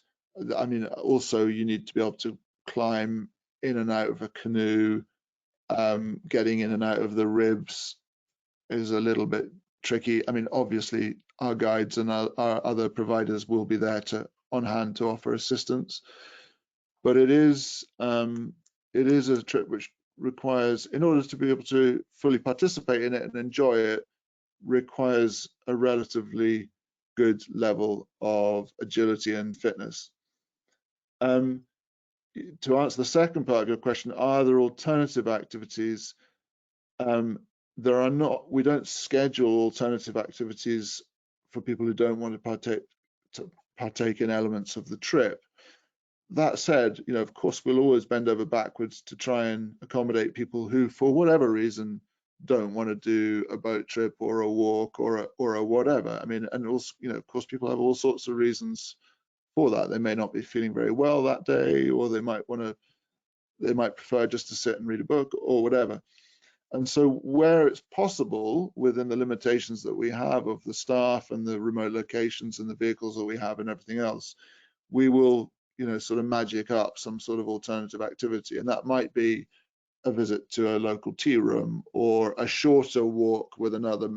I mean, also you need to be able to climb in and out of a canoe. Getting in and out of the ribs is a little bit tricky. I mean, obviously our guides and our other providers will be there on hand to offer assistance, but it is a trip which requires, in order to be able to fully participate in it and enjoy it, requires a relatively good level of agility and fitness. To answer the second part of your question, are there alternative activities? There are not. We don't schedule alternative activities for people who don't want to partake in elements of the trip. That said, you know, of course, we'll always bend over backwards to try and accommodate people who, for whatever reason, don't want to do a boat trip or a walk or a whatever. I mean, and also, you know, of course, people have all sorts of reasons for that. They may not be feeling very well that day, or they might prefer just to sit and read a book or whatever. And so where it's possible, within the limitations that we have of the staff and the remote locations and the vehicles that we have and everything else, we will, you know, sort of magic up some sort of alternative activity. And that might be a visit to a local tea room, or a shorter walk with another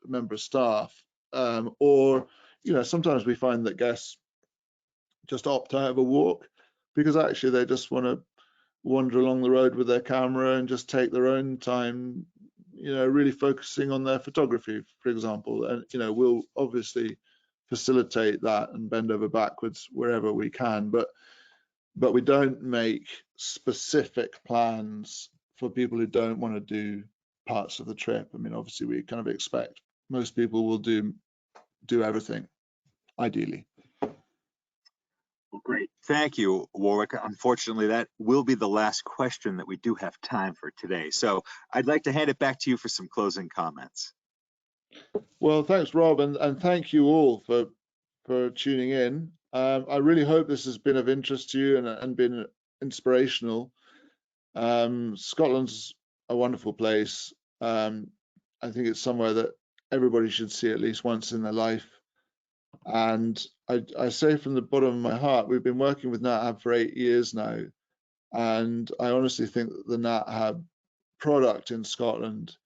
member of staff, or, you know, sometimes we find that guests just opt out of a walk because actually they just want to wander along the road with their camera and just take their own time, you know, really focusing on their photography, for example. And, you know, we'll obviously facilitate that and bend over backwards wherever we can, but we don't make specific plans for people who don't want to do parts of the trip. I mean, obviously we kind of expect most people will do everything, ideally. Well, great. Thank you, Warwick. Unfortunately, that will be the last question that we do have time for today. So I'd like to hand it back to you for some closing comments. Well, thanks, Rob, and thank you all for tuning in. I really hope this has been of interest to you and been inspirational. Scotland's a wonderful place. I think it's somewhere that everybody should see at least once in their life. And I say from the bottom of my heart, we've been working with NatHab for 8 years now, and I honestly think that the NatHab product in Scotland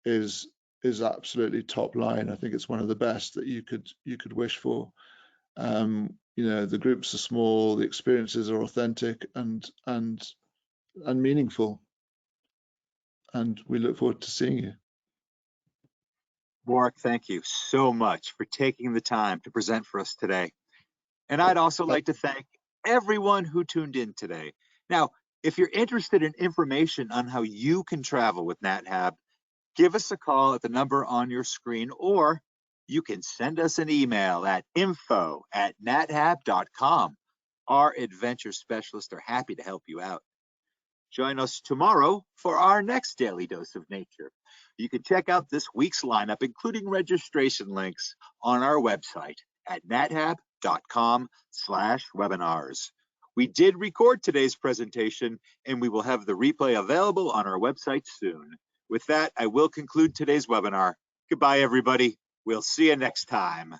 is absolutely top line. I think it's one of the best that you could wish for. You know, the groups are small, the experiences are authentic and meaningful, and we look forward to seeing you. Warwick, thank you so much for taking the time to present for us today. And I'd also like to thank everyone who tuned in today. Now, if you're interested in information on how you can travel with NatHab, give us a call at the number on your screen, or you can send us an email at info@nathab.com. Our adventure specialists are happy to help you out. Join us tomorrow for our next Daily Dose of Nature. You can check out this week's lineup, including registration links, on our website at nathab.com/webinars. We did record today's presentation, and we will have the replay available on our website soon. With that, I will conclude today's webinar. Goodbye, everybody. We'll see you next time.